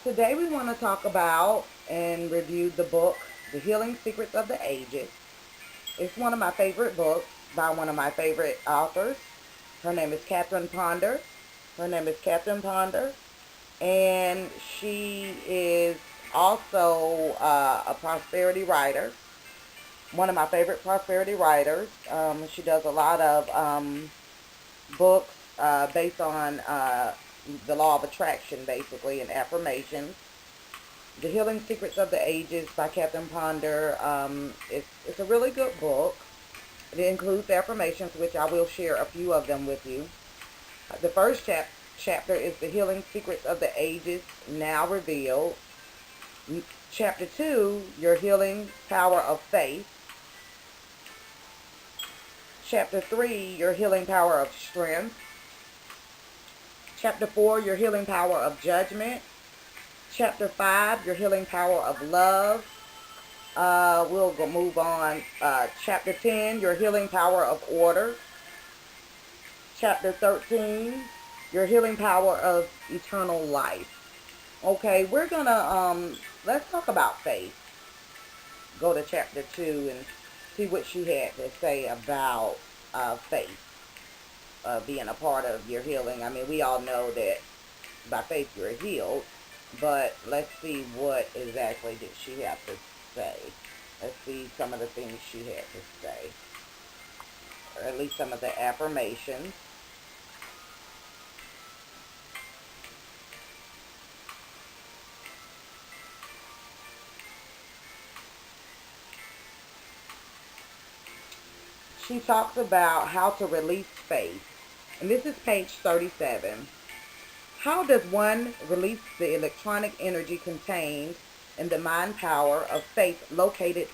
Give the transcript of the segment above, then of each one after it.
Today we want to talk about and review the book, The Healing Secrets of the Ages. It's one of my favorite books by one of my favorite authors. Her name is Catherine Ponder. Her name is Catherine Ponder. And she is also a prosperity writer. One of my favorite prosperity writers. She does a lot of books based on the law of attraction, basically, and affirmations. The Healing Secrets of the Ages by Catherine Ponder. It's a really good book. It includes affirmations, which I will share a few of them with you. The first chapter is The Healing Secrets of the Ages Now Revealed. Chapter 2, Your Healing Power of Faith. Chapter 3, Your Healing Power of Strength. Chapter 4, Your Healing Power of Judgment. Chapter 5, Your Healing Power of Love. We'll move on. Chapter 10, Your Healing Power of Order. Chapter 13, Your Healing Power of Eternal Life. Okay, we're going to, let's talk about faith. Go to chapter 2 and see what she had to say about faith being a part of your healing. I mean, we all know that by faith you're healed. But let's see what exactly did she have to say. Let's see some of the things she had to say. Or at least some of the affirmations. She talks about how to release faith. And this is page 37. How does one release the electronic energy contained in the mind power of faith located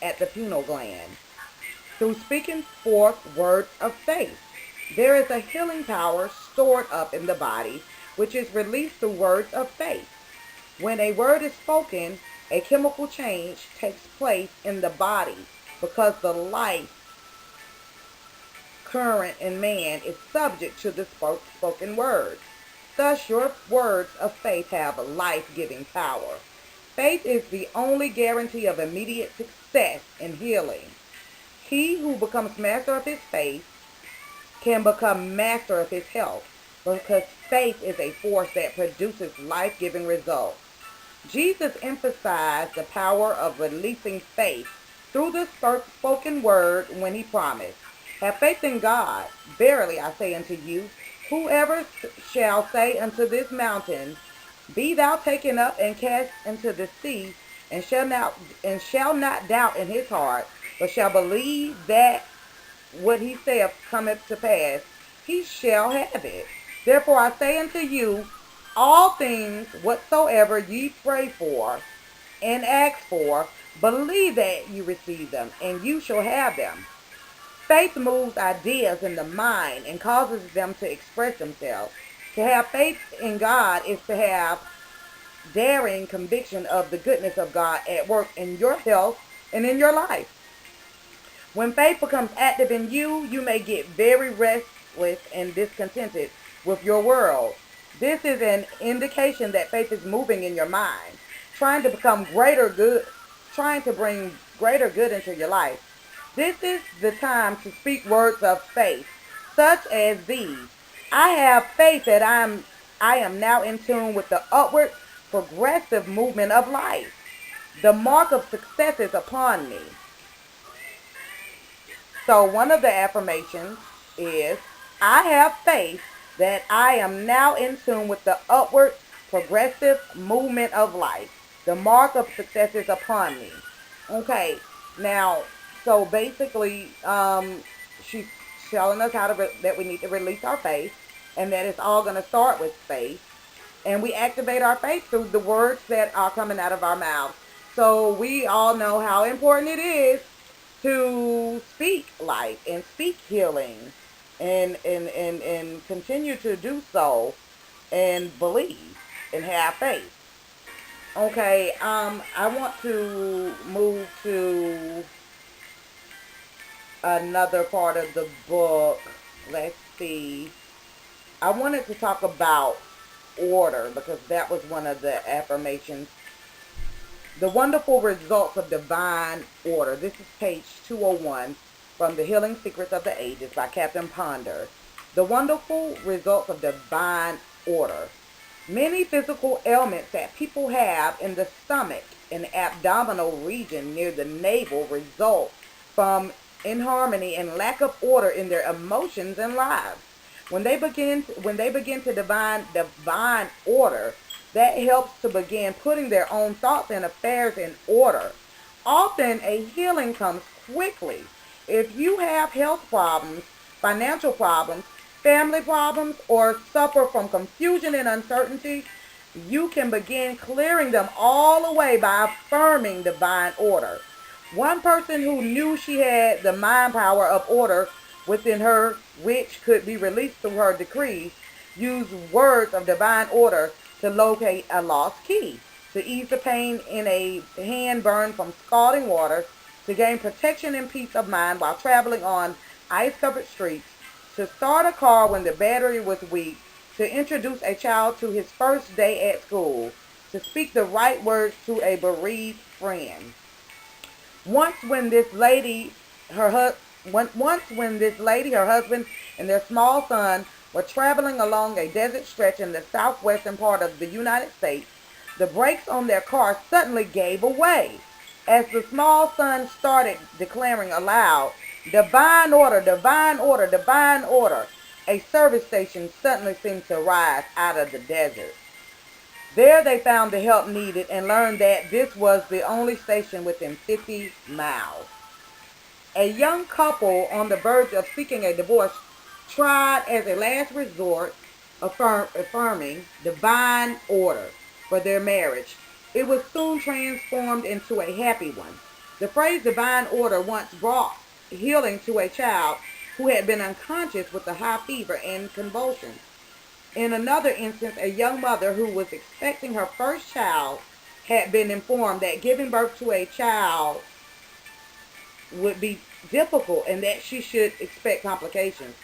at the pineal gland? Through speaking forth words of faith. There is a healing power stored up in the body, which is released through words of faith. When a word is spoken, a chemical change takes place in the body because the life current in man is subject to the spoken words. Thus, your words of faith have life-giving power. Faith is the only guarantee of immediate success in healing. He who becomes master of his faith can become master of his health, because faith is a force that produces life-giving results. Jesus emphasized the power of releasing faith through the spoken word when he promised, "Have faith in God. Verily I say unto you, whoever shall say unto this mountain, Be thou taken up and cast into the sea, and shall not doubt in his heart, but shall believe that what he saith cometh to pass, he shall have it. Therefore I say unto you, all things whatsoever ye pray for and ask for, believe that you receive them, and you shall have them." Faith moves ideas in the mind and causes them to express themselves. To have faith in God is to have daring conviction of the goodness of God at work in your health and in your life. When faith becomes active in you, you may get very restless and discontented with your world. This is an indication that faith is moving in your mind, trying to bring greater good into your life. This is the time to speak words of faith, such as these. I have faith that I am now in tune with the upward progressive movement of life. The mark of success is upon me. So one of the affirmations is, I have faith that I am now in tune with the upward progressive movement of life. The mark of success is upon me. Okay, now, so basically, she's telling us that we need to release our faith, and that it's all going to start with faith. And we activate our faith through the words that are coming out of our mouths. So we all know how important it is to speak life and speak healing and continue to do so and believe and have faith. Okay, I want to move to another part of the book. Let's see. I wanted to talk about order, because that was one of the affirmations. The wonderful results of divine order. This is page 201 from The Healing Secrets of the Ages by Captain Ponder. The wonderful results of divine order. Many physical ailments that people have in the stomach and abdominal region near the navel result from inharmony and lack of order in their emotions and lives. When they begin to divine order, that helps to begin putting their own thoughts and affairs in order. Often a healing comes quickly. If you have health problems, financial problems, family problems, or suffer from confusion and uncertainty, you can begin clearing them all away by affirming divine order. One person who knew she had the mind power of order within her, which could be released through her decrees, used words of divine order to locate a lost key, to ease the pain in a hand burned from scalding water, to gain protection and peace of mind while traveling on ice-covered streets, to start a car when the battery was weak, to introduce a child to his first day at school, to speak the right words to a bereaved friend. Once when this lady, her husband, and their small son were traveling along a desert stretch in the southwestern part of the United States, the brakes on their car suddenly gave away. As the small son started declaring aloud, "Divine order, divine order, divine order," a service station suddenly seemed to rise out of the desert. There they found the help needed and learned that this was the only station within 50 miles. A young couple on the verge of seeking a divorce tried as a last resort affirming divine order for their marriage. It was soon transformed into a happy one. The phrase divine order once brought healing to a child who had been unconscious with a high fever and convulsions. In another instance, a young mother who was expecting her first child had been informed that giving birth to a child would be difficult and that she should expect complications.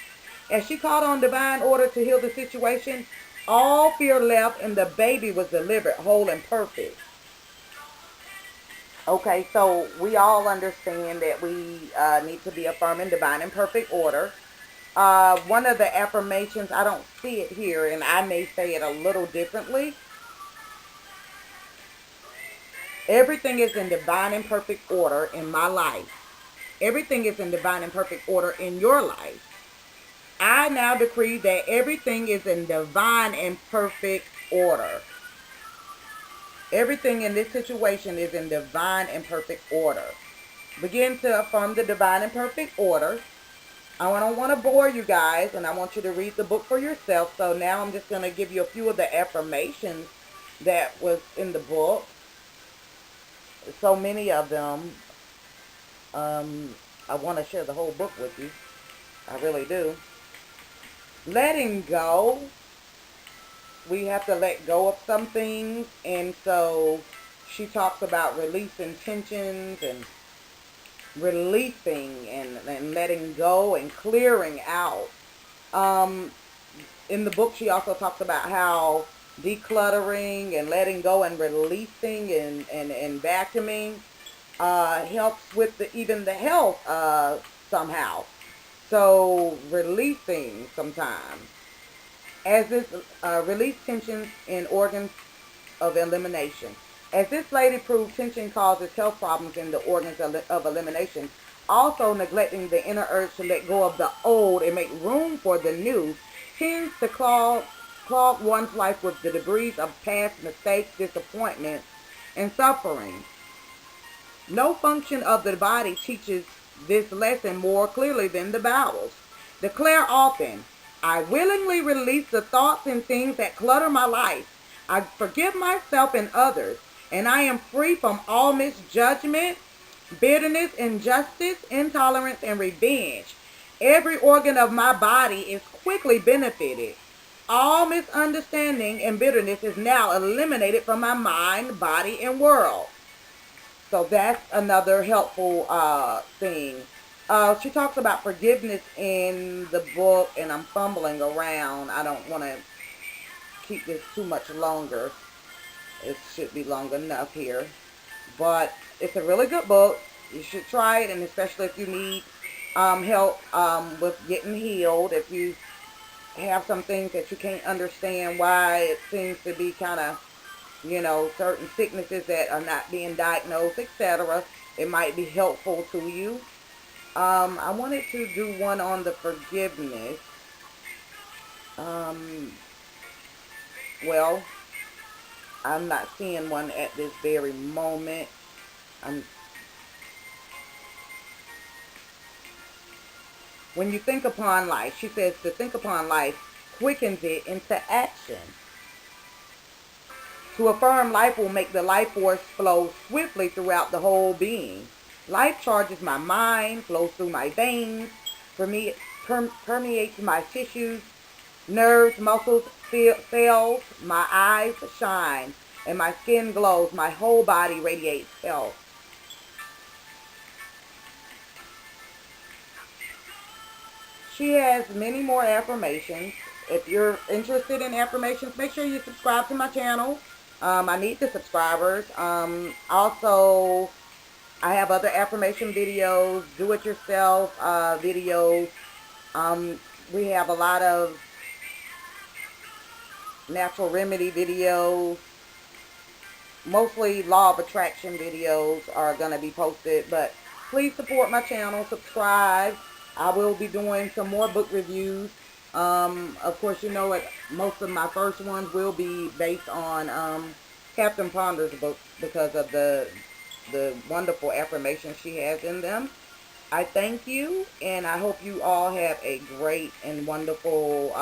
As she called on divine order to heal the situation, all fear left and the baby was delivered whole and perfect. Okay, so we all understand that we need to be affirming divine and perfect order. One of the affirmations, I don't see it here, and I may say it a little differently. Everything is in divine and perfect order in my life. Everything is in divine and perfect order in your life. I now decree that everything is in divine and perfect order. Everything in this situation is in divine and perfect order. Begin to affirm the divine and perfect order. I don't want to bore you guys, and I want you to read the book for yourself. So now I'm just going to give you a few of the affirmations that was in the book. So many of them. I want to share the whole book with you. I really do. Letting go. We have to let go of some things. And so she talks about releasing tensions and releasing and letting go and clearing out. In the book, she also talks about how decluttering and letting go and releasing and vacuuming helps with even the health somehow. So releasing sometimes. As this release tensions in organs of elimination. As this lady proved, tension causes health problems in the organs of elimination. Also, neglecting the inner urge to let go of the old and make room for the new tends to clog one's life with the debris of past mistakes, disappointments, and suffering. No function of the body teaches this lesson more clearly than the bowels. Declare often, "I willingly release the thoughts and things that clutter my life. I forgive myself and others, and I am free from all misjudgment, bitterness, injustice, intolerance, and revenge. Every organ of my body is quickly benefited. All misunderstanding and bitterness is now eliminated from my mind, body, and world." So that's another helpful thing. She talks about forgiveness in the book, and I'm fumbling around. I don't want to keep this too much longer. It should be long enough here. But it's a really good book. You should try it, and especially if you need help with getting healed. If you have some things that you can't understand why it seems to be kind of, certain sicknesses that are not being diagnosed, etc. It might be helpful to you. I wanted to do one on the forgiveness. Well, I'm not seeing one at this very moment. When you think upon life, she says to think upon life quickens it into action. To affirm life will make the life force flow swiftly throughout the whole being. Life charges my mind, flows through my veins, permeates my tissues, nerves, muscles, cells. My eyes shine and my skin glows. My whole body radiates health. She has many more affirmations. If you're interested in affirmations, make sure you subscribe to my channel. I need the subscribers. Also, I have other affirmation videos, do-it-yourself videos. We have a lot of natural remedy videos. Mostly law of attraction videos are going to be posted, but please support my channel, subscribe. I will be doing some more book reviews. Of course, you know it, most of my first ones will be based on Captain Ponder's book because of the wonderful affirmations she has in them. I thank you, and I hope you all have a great and wonderful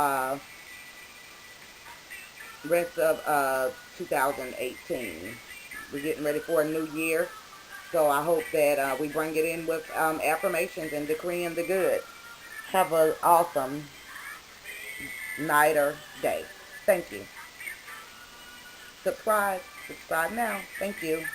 rest of 2018. We're getting ready for a new year, so I hope that we bring it in with affirmations and decreeing the good. Have an awesome night or day. Thank you. Subscribe now. Thank you.